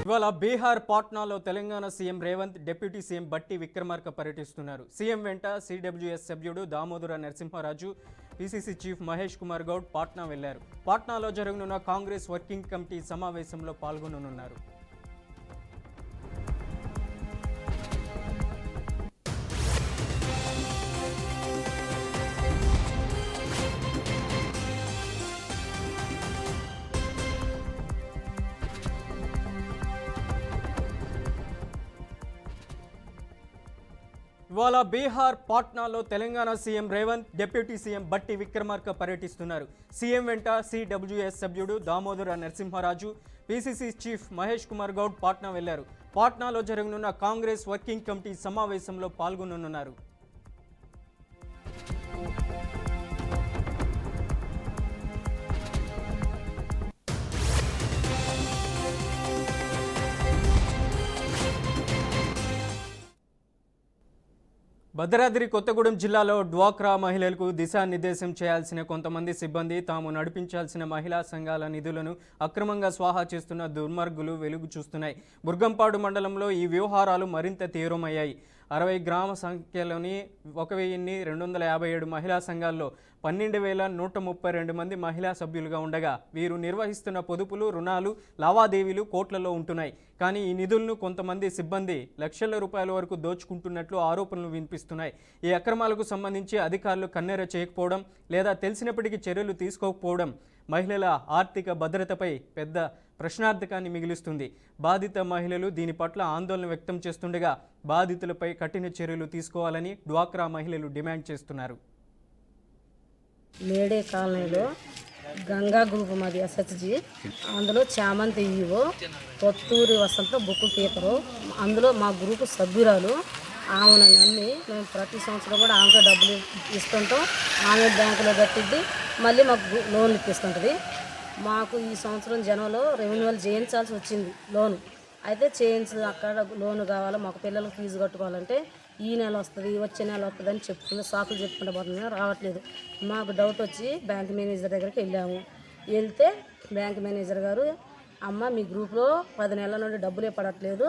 ఇవాళ బీహార్ పాట్నాలో Telangana CM Revanth, deputy CM Bhatti Vikramarka పర్యటిస్తున్నారు. సీఎం వెంట సిడబ్ల్యూఎస్ సభ్యుడు దామోదర నరసింహారాజు, పీసీసీ చీఫ్ మహేష్ కుమార్ గౌడ్ పాట్నా వెళ్లారు. పాట్నాలో జరగనున్న కాంగ్రెస్ వర్కింగ్ కమిటీ సమావేశంలో పాల్గొననున్నారు. ఇవాళ బీహార్ పాట్నాలో Telangana CM Revanth, deputy CM Bhatti Vikramarka పర్యటిస్తున్నారు. సీఎం వెంట సిడబ్ల్యూఎస్ సభ్యుడు దామోదర నరసింహారాజు, పీసీసీ చీఫ్ మహేష్ కుమార్ గౌడ్ పాట్నా వెళ్లారు. పాట్నాలో జరగనున్న కాంగ్రెస్ వర్కింగ్ కమిటీ సమావేశంలో పాల్గొననున్నారు. భద్రాద్రి కొత్తగూడెం జిల్లాలో డ్వాక్రా మహిళలకు దిశానిర్దేశం చేయాల్సిన కొంతమంది సిబ్బంది తాము నడిపించాల్సిన మహిళా సంఘాల నిధులను అక్రమంగా స్వాహా చేస్తున్న దుర్మార్గులు వెలుగు చూస్తున్నాయి. బుర్గంపాడు మండలంలో ఈ వ్యవహారాలు మరింత తీవ్రమయ్యాయి. 60 గ్రామ సంఖ్యలోని 1257 మహిళా సంఘాల్లో 12,132 మంది మహిళా సభ్యులుగా ఉండగా వీరు నిర్వహిస్తున్న పొదుపులు, రుణాలు, లావాదేవీలు కోట్లలో ఉంటున్నాయి. కానీ ఈ నిధులను కొంతమంది సిబ్బంది లక్షల రూపాయల వరకు దోచుకుంటున్నట్లు ఆరోపణలు వినిపిస్తున్నాయి. ఈ అక్రమాలకు సంబంధించి అధికారులు కన్నెర చేయకపోవడం లేదా తెలిసినప్పటికీ చర్యలు తీసుకోకపోవడం మహిళల ఆర్థిక భద్రతపై పెద్ద ప్రశ్నార్థకాన్ని మిగిలిస్తుంది. బాధిత మహిళలు దీని పట్ల ఆందోళన వ్యక్తం చేస్తుండగా బాధితులపై కఠిన చర్యలు తీసుకోవాలని డ్వాక్రా మహిళలు డిమాండ్ చేస్తున్నారు. మేడే కాలనీలో గంగా గ్రూప్ మాది ఎస్హెచ్జి, అందులో చామంతి ఈవో, కొత్తూరి వసంత బుక్ కీపరు, అందులో మా గ్రూపు సభ్యురాలు. ఆమెను నమ్మి మేము ప్రతి సంవత్సరం కూడా ఆమెకు డబ్బులు ఇస్తుంటాం. ఆమె బ్యాంకులో కట్టిద్ది, మళ్ళీ మాకు లోన్ ఇప్పిస్తుంటుంది. మాకు ఈ సంవత్సరం జనంలో రెవెన్యూలు చేయించాల్సి వచ్చింది లోను. అయితే అక్కడ లోను కావాలా, మాకు పిల్లలకు ఫీజు కట్టుకోవాలంటే ఈ నెల వస్తుంది, వచ్చే నెల వస్తుంది అని చెప్తుంది. సాకులు చెప్పుకుంటూ పోతుంది, రావట్లేదు. మాకు డౌట్ వచ్చి బ్యాంక్ మేనేజర్ దగ్గరికి వెళ్ళాము. వెళ్తే బ్యాంక్ మేనేజర్ గారు, అమ్మ మీ గ్రూప్లో 10 నెలల నుండి డబ్బులే పడట్లేదు,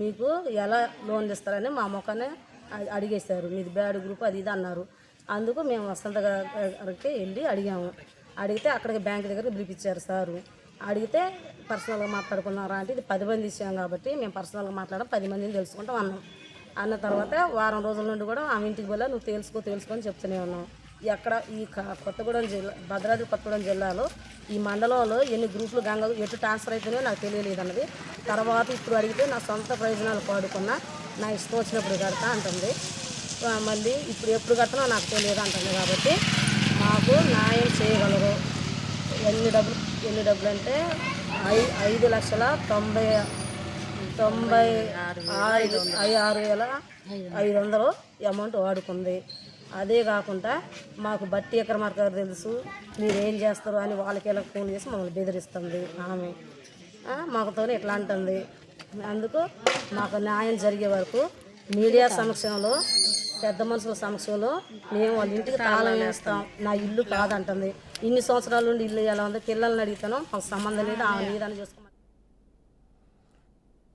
మీకు ఎలా లోన్లు ఇస్తారని మా మొక్కనే అడిగేశారు. మీది బ్యాడ్ గ్రూప్ అది ఇది అన్నారు. అందుకు మేము వసంత గారికి వెళ్ళి అడిగాము. అడిగితే అక్కడికి బ్యాంక్ దగ్గర పిలిపించారు సారు. అడిగితే పర్సనల్గా మాట్లాడుకున్నారా అంటే ఇది 10 మంది ఇచ్చాం కాబట్టి మేము పర్సనల్గా మాట్లాడడం 10 మందిని తెలుసుకుంటాం అన్నాం. అన్న తర్వాత వారం రోజుల నుండి కూడా ఆమె ఇంటికి వెళ్ళా నువ్వు తెలుసుకొని చెప్తూనే ఉన్నాం. ఎక్కడ ఈ కొత్తగూడెం జిల్లా, భద్రాద్రి కొత్తగూడెం జిల్లాలో ఈ మండలంలో ఎన్ని గ్రూపులు గంగ ఎటు ట్రాన్స్ఫర్ అవుతున్నాయో నాకు తెలియలేదు అన్నది. తర్వాత ఇప్పుడు అడిగితే నా సొంత ప్రయోజనాలు పాడుకున్నా, నా ఇష్టం వచ్చినప్పుడు కడతా అంటుంది. మళ్ళీ ఇప్పుడు ఎప్పుడు కడతానో నాకు తెలియదు అంటుంది. కాబట్టి మాకు న్యాయం చేయగలరు. ఎన్ని డబ్బులు అంటే 5,96,500 అమౌంట్ వాడుకుంది. అదే కాకుండా మాకు బట్టి విక్రమార్క గారు తెలుసు, మీరేం చేస్తారు అని వాళ్ళకి ఇలా ఫోన్ చేసి మమ్మల్ని బెదిరిస్తుంది. ఆమె మాకుతో ఇట్లా అంటుంది. అందుకు మాకు న్యాయం జరిగే వరకు మీడియా సమక్షంలో, పెద్ద మనుషుల సమక్షంలో మేము వాళ్ళ ఇంటికి తాళం వేస్తాం. నా ఇల్లు కాదంటుంది. ఇన్ని సంవత్సరాల నుండి ఇల్లు ఎలా ఉంది, పిల్లల్ని అడిగితాను, మాకు సంబంధం లేదు, ఆ నీదని చూసుకోమని.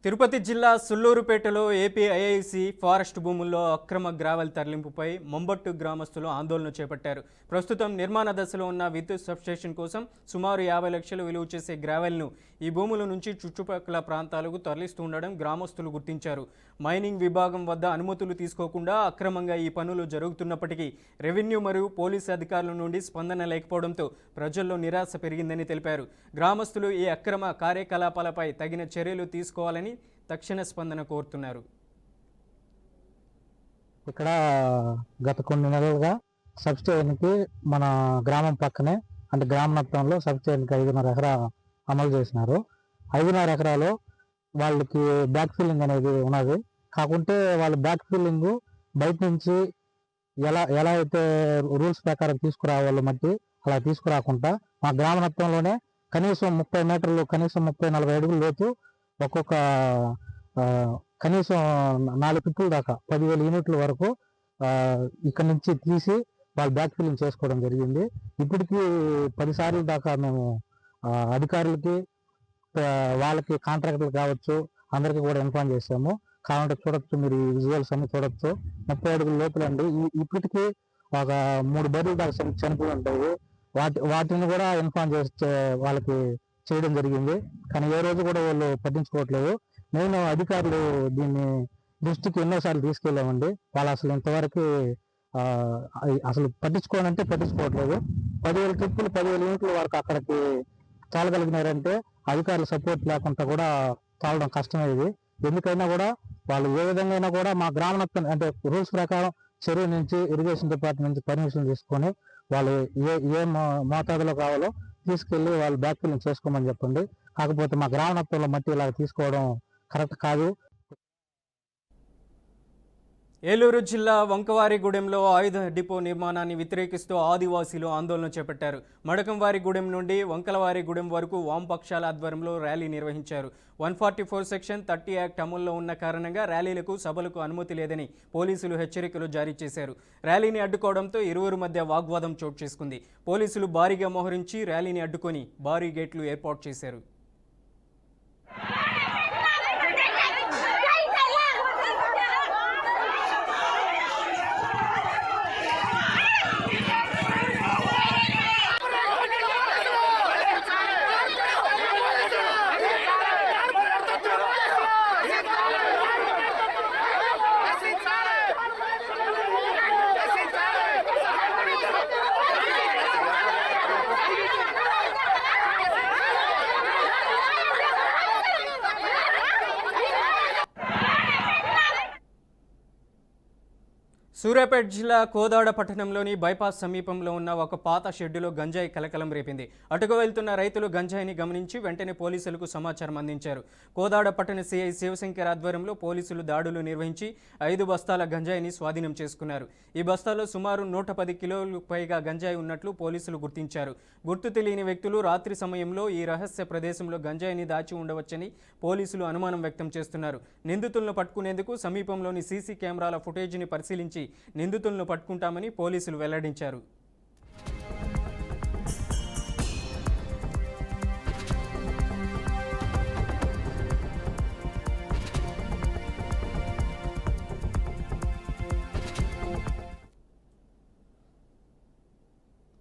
తిరుపతి జిల్లా సుల్లూరుపేటలో ఏపీఐఐసి ఫారెస్ట్ భూముల్లో అక్రమ గ్రావెల్ తరలింపుపై మొంబట్టు గ్రామస్తులు ఆందోళన చేపట్టారు. ప్రస్తుతం నిర్మాణ దశలో ఉన్న విద్యుత్ సబ్స్టేషన్ కోసం సుమారు 50 లక్షలు విలువ చేసే గ్రావెల్ను ఈ భూముల నుంచి చుట్టుపక్కల ప్రాంతాలకు తరలిస్తుండడం గ్రామస్తులు గుర్తించారు. మైనింగ్ విభాగం వద్ద అనుమతులు తీసుకోకుండా అక్రమంగా ఈ పనులు జరుగుతున్నప్పటికీ రెవెన్యూ మరియు పోలీసు అధికారుల నుండి స్పందన లేకపోవడంతో ప్రజల్లో నిరాశ పెరిగిందని తెలిపారు. గ్రామస్తులు ఈ అక్రమ కార్యకలాపాలపై తగిన చర్యలు తీసుకోవాలని తక్షణ స్పందన కోరుతున్నారు. ఇక్కడ గత కొన్ని నెలలుగా సబ్స్టేషన్కి మన గ్రామం పక్కనే అంటే గ్రామ మొత్తంలో సబ్స్టేషన్కి 5.5 ఎకరా అమలు చేసినారు. 5.5 ఎకరాలో వాళ్ళకి బ్యాక్ ఫిల్లింగ్ అనేది ఉన్నది. కాకుంటే వాళ్ళ బ్యాక్ ఫిల్లింగ్ బయట నుంచి ఎలా అయితే రూల్స్ ప్రకారం తీసుకురావాలో మట్టి అలా తీసుకురాకుండా మా గ్రామ మొత్తంలోనే కనీసం 30 మీటర్లు, కనీసం 30-40 అడుగుల లోతు ఒక్కొక్క కనీసం 4 ఫిట్లు దాకా 10,000 యూనిట్ల వరకు ఇక్కడ నుంచి తీసి వాళ్ళు బ్యాక్ ఫిల్లింగ్ చేసుకోవడం జరిగింది. ఇప్పటికీ 10 సార్లు దాకా మేము అధికారులకి వాళ్ళకి కాంట్రాక్టులు కావచ్చు అందరికీ కూడా ఇన్ఫార్మ్ చేసాము. కావాలంటే చూడొచ్చు, మీరు ఈ విజువల్స్ అన్ని చూడొచ్చు. 30 అడుగుల లోపల అండి. ఇప్పటికీ ఒక 3 బర్రెలు దాకా చనిపోయి ఉంటాయి. వాటిని కూడా ఇన్ఫార్మ్ చేస్తే వాళ్ళకి చేయడం జరిగింది. కానీ ఏ రోజు కూడా వాళ్ళు పట్టించుకోవట్లేదు. నేను అధికారులు దీన్ని దృష్టికి ఎన్నోసార్లు తీసుకెళ్ళామండి. వాళ్ళు అసలు ఇంతవరకు అసలు పట్టించుకోవాలంటే పట్టించుకోవట్లేదు. 10,000 ట్రిప్పులు 10,000 యూనిట్ల వరకు అక్కడికి తోలగలిగినారంటే అధికారుల సపోర్ట్ లేకుండా కూడా తోలడం కష్టమే. ఇది ఎందుకైనా కూడా వాళ్ళు ఏ విధంగా అయినా కూడా మా గ్రామ అంటే రూల్స్ ప్రకారం చెరువు నుంచి ఇరిగేషన్ డిపార్ట్మెంట్ నుంచి పర్మిషన్ తీసుకొని వాళ్ళు ఏ మోతాదులో కావాలో తీసుకెళ్లి వాళ్ళు బ్యాక్ ఫిల్లింగ్ చేసుకోమని చెప్పండి. కాకపోతే మా గ్రామ మొత్తంలో మట్టి ఇలా తీసుకోవడం కరెక్ట్ కాదు. ఏలూరు జిల్లా వంకవారిగూడెంలో ఆయుధ డిపో నిర్మాణాన్ని వ్యతిరేకిస్తూ ఆదివాసీలు ఆందోళన చేపట్టారు. మడకంవారిగూడెం నుండి వంకలవారిగూడెం వరకు వామపక్షాల ఆధ్వర్యంలో ర్యాలీ నిర్వహించారు. 144 సెక్షన్ 30 యాక్ట్ అమల్లో ఉన్న కారణంగా ర్యాలీలకు సభలకు అనుమతి లేదని పోలీసులు హెచ్చరికలు జారీ చేశారు. ర్యాలీని అడ్డుకోవడంతో ఇరువురు మధ్య వాగ్వాదం చోటు చేసుకుంది. పోలీసులు భారీగా మోహరించి ర్యాలీని అడ్డుకొని భారీ గేట్లు ఏర్పాటు చేశారు. సూర్యాపేట జిల్లా కోదాడ పట్టణంలోని బైపాస్ సమీపంలో ఉన్న ఒక పాత షెడ్డులో గంజాయి కలకలం రేపింది. అటుకు వెళ్తున్న రైతులు గంజాయిని గమనించి వెంటనే పోలీసులకు సమాచారం అందించారు. కోదాడ పట్టణ సిఐ శివశంకర్ ఆధ్వర్యంలో పోలీసులు దాడులు నిర్వహించి 5 బస్తాల గంజాయిని స్వాధీనం చేసుకున్నారు. ఈ బస్తాలో సుమారు 110 కిలోలకు పైగా గంజాయి ఉన్నట్లు పోలీసులు గుర్తించారు. గుర్తు తెలియని వ్యక్తులు రాత్రి సమయంలో ఈ రహస్య ప్రదేశంలో గంజాయిని దాచి ఉండవచ్చని పోలీసులు అనుమానం వ్యక్తం చేస్తున్నారు. నిందితులను పట్టుకునేందుకు సమీపంలోని సీసీ కెమెరాల ఫుటేజీని పరిశీలించి నిందితులను పట్టుకుంటామని పోలీసులు వెల్లడించారు.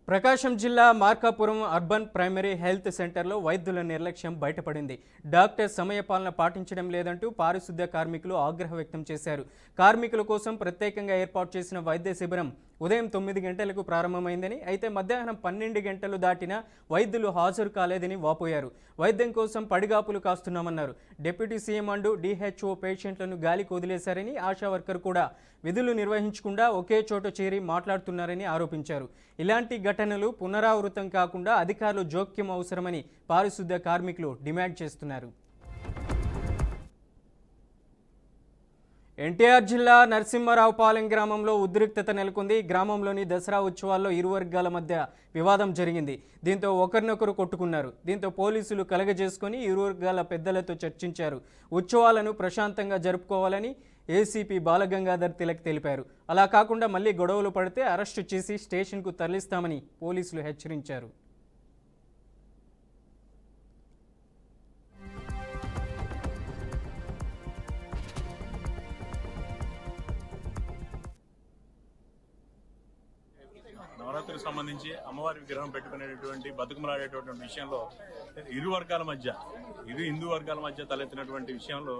ప్రకాశం జిల్లా మార్కాపురం అర్బన్ ప్రైమరీ హెల్త్ సెంటర్లో వైద్యుల నిర్లక్ష్యం బయటపడింది. డాక్టర్ సమయపాలన పాటించడం లేదంటూ పారిశుద్ధ్య కార్మికులు ఆగ్రహం వ్యక్తం చేశారు. కార్మికుల కోసం ప్రత్యేకంగా ఏర్పాటు చేసిన వైద్య శిబిరం ఉదయం 9 గంటలకు ప్రారంభమైందని, అయితే మధ్యాహ్నం 12 గంటలు దాటినా వైద్యులు హాజరు కాలేదని వాపోయారు. వైద్యం కోసం పడిగాపులు కాస్తున్నామన్నారు. డిప్యూటీ సీఎం అంటూ డిహెచ్ఓ పేషెంట్లను గాలికి వదిలేశారని, ఆశా వర్కర్ కూడా విధులు నిర్వహించకుండా ఒకే చోట చేరి మాట్లాడుతున్నారని ఆరోపించారు. ఇలాంటి ఘటనలు పునరావృతం కాకుండా అధికారులు జోక్యం అవసరమని పారిశుద్ధ్య కార్మికులు డిమాండ్ చేస్తున్నారు. ఎన్టీఆర్ జిల్లా నరసింహారావుపాలెం గ్రామంలో ఉద్రిక్తత నెలకొంది. గ్రామంలోని దసరా ఉత్సవాల్లో ఇరు వర్గాల మధ్య వివాదం జరిగింది. దీంతో ఒకరినొకరు కొట్టుకున్నారు. దీంతో పోలీసులు కలగజేసుకొని ఇరు వర్గాల పెద్దలతో చర్చించారు. ఉత్సవాలను ప్రశాంతంగా జరుపుకోవాలని ఏసీపీ బాలగంగాధర్ తిలక్ తెలిపారు. అలా కాకుండా మళ్లీ గొడవలు పడితే అరెస్టు చేసి స్టేషన్కు తరలిస్తామని పోలీసులు హెచ్చరించారు. నవరాత్రికి సంబంధించి అమ్మవారి విగ్రహం పెట్టుకునేటువంటి బతుకమలాడేటువంటి విషయంలో ఇరు వర్గాల మధ్య, ఇరు హిందూ వర్గాల మధ్య తలెత్తినటువంటి విషయంలో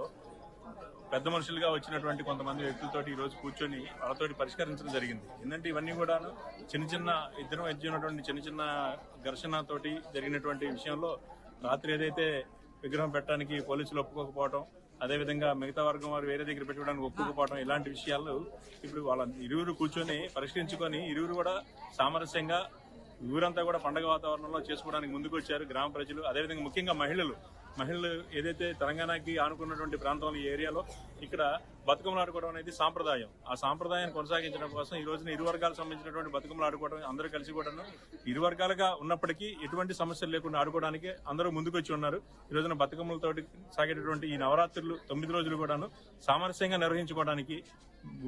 పెద్ద మనుషులుగా వచ్చినటువంటి కొంతమంది వ్యక్తులతోటి ఈ రోజు కూర్చొని వాళ్ళతోటి పరిష్కరించడం జరిగింది. ఏంటంటే ఇవన్నీ కూడా ఇద్దరం ఎద్దున్నటువంటి చిన్న ఘర్షణతోటి జరిగినటువంటి విషయంలో రాత్రి ఏదైతే విగ్రహం పెట్టడానికి పోలీసులు ఒప్పుకోకపోవడం, అదేవిధంగా మిగతా వర్గం వారు వేరే దగ్గర పెట్టుకోవడానికి ఒప్పుకోకపోవడం, ఇలాంటి విషయాలు ఇప్పుడు వాళ్ళ ఇరువురు కూర్చొని పరిష్కరించుకొని ఇరువురు కూడా సామరస్యంగా ఊరంతా కూడా పండగ వాతావరణంలో చేసుకోవడానికి ముందుకు వచ్చారు గ్రామ ప్రజలు. అదేవిధంగా ముఖ్యంగా మహిళలు ఏదైతే తెలంగాణకి ఆనుకున్నటువంటి ప్రాంతంలో ఈ ఏరియాలో ఇక్కడ బతుకమ్మలు ఆడుకోవడం అనేది సాంప్రదాయం. ఆ సాంప్రదాయాన్ని కొనసాగించడం కోసం ఈ రోజున ఇరు వర్గాలకు సంబంధించినటువంటి బతుకమ్మలు ఆడుకోవడం, అందరూ కలిసి కూడా ఇరు వర్గాలుగా ఉన్నప్పటికీ ఎటువంటి సమస్యలు లేకుండా ఆడుకోవడానికి అందరూ ముందుకు వచ్చి ఉన్నారు. ఈ రోజున బతుకమ్మలతోటి సాగేటటువంటి ఈ నవరాత్రులు 9 రోజులు కూడాను సామరస్యంగా నిర్వహించుకోవడానికి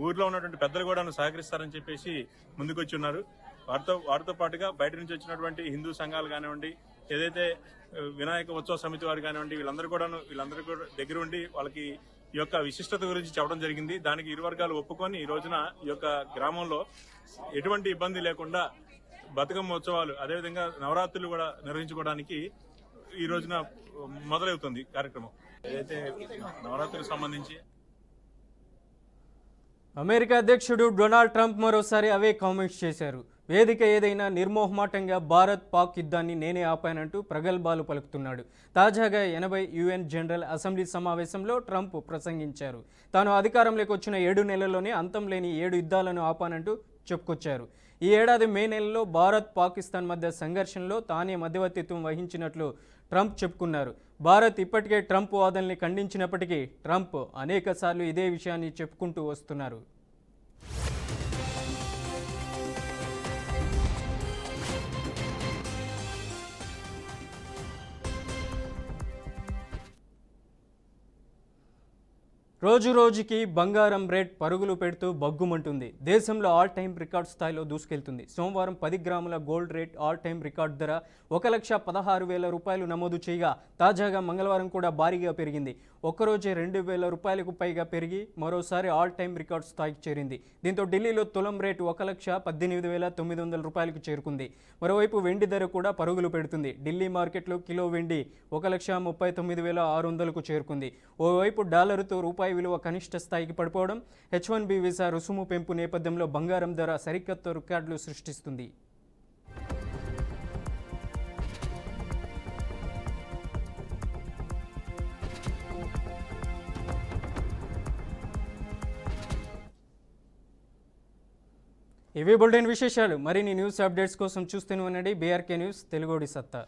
ఊర్లో ఉన్నటువంటి పెద్దలు కూడా సహకరిస్తారని చెప్పేసి ముందుకు వచ్చి ఉన్నారు. వారితో పాటుగా బయట నుంచి వచ్చినటువంటి హిందూ సంఘాలు కానివ్వండి, ఏదైతే వినాయక ఉత్సవ సమితి వారు కానివ్వండి వీళ్ళందరూ కూడా దగ్గర ఉండి వాళ్ళకి ఈ యొక్క విశిష్టత గురించి చెప్పడం జరిగింది. దానికి ఇరు వర్గాలు ఒప్పుకొని ఈ రోజున ఈ యొక్క గ్రామంలో ఎటువంటి ఇబ్బంది లేకుండా బతుకమ్మ ఉత్సవాలు అదేవిధంగా నవరాత్రులు కూడా నిర్వహించుకోవడానికి ఈ రోజున మొదలవుతుంది కార్యక్రమం. ఏదైతే నవరాత్రులకు సంబంధించి అమెరికా అధ్యక్షుడు డొనాల్డ్ ట్రంప్ మరోసారి అవే కామెంట్స్ చేశారు. వేదిక ఏదైనా నిర్మోహమాటంగా భారత్ పాక్ యుద్ధాన్ని నేనే ఆపానంటూ ప్రగల్భాలు పలుకుతున్నాడు. తాజాగా 80 UN జనరల్ అసెంబ్లీ సమావేశంలో ట్రంప్ ప్రసంగించారు. తాను అధికారంలోకి వచ్చిన 7 నెలల్లోనే అంతం లేని 7 యుద్ధాలను ఆపానంటూ చెప్పుకొచ్చారు. ఈ ఏడాది మే నెలలో భారత్ పాకిస్తాన్ మధ్య సంఘర్షణలో తానే మధ్యవర్తిత్వం వహించినట్లు ట్రంప్ చెప్పుకున్నారు. భారత్ ఇప్పటికే ట్రంప్ వాదనల్ని ఖండించినప్పటికీ ట్రంప్ అనేకసార్లు ఇదే విషయాన్ని చెప్పుకుంటూ వస్తున్నారు. రోజు రోజుకి బంగారం రేట్ పరుగులు పెడుతూ బగ్గుమంటుంది. దేశంలో ఆల్ టైమ్ రికార్డ్ స్థాయిలో దూసుకెళ్తుంది. సోమవారం 10 గ్రాముల gold rate all time record ధర 1,16,000 రూపాయలు నమోదు చేయగా తాజాగా మంగళవారం కూడా భారీగా పెరిగింది. ఒక్కరోజే 2,000 రూపాయలకు పైగా పెరిగి మరోసారి ఆల్ టైమ్ రికార్డ్ స్థాయికి చేరింది. దీంతో ఢిల్లీలో తులం రేటు 1,18,900 రూపాయలకు చేరుకుంది. మరోవైపు వెండి ధర కూడా పరుగులు పెడుతుంది. ఢిల్లీ మార్కెట్లో కిలో వెండి 1,39,600కు చేరుకుంది. ఓవైపు డాలరుతో రూపాయి విలువ కనిష్ట స్థాయికి పడిపోవడం, H1B వీసా రుసుము పెంపు నేపథ్యంలో బంగారం ధర సరికొత్త రికార్డులు సృష్టిస్తుంది. ఇవి బులెటిన్ విశేషాలు. మరిన్ని న్యూస్ అప్డేట్స్ కోసం చూస్తూనే ఉండండి BRK న్యూస్ తెలుగోడి సత్తా.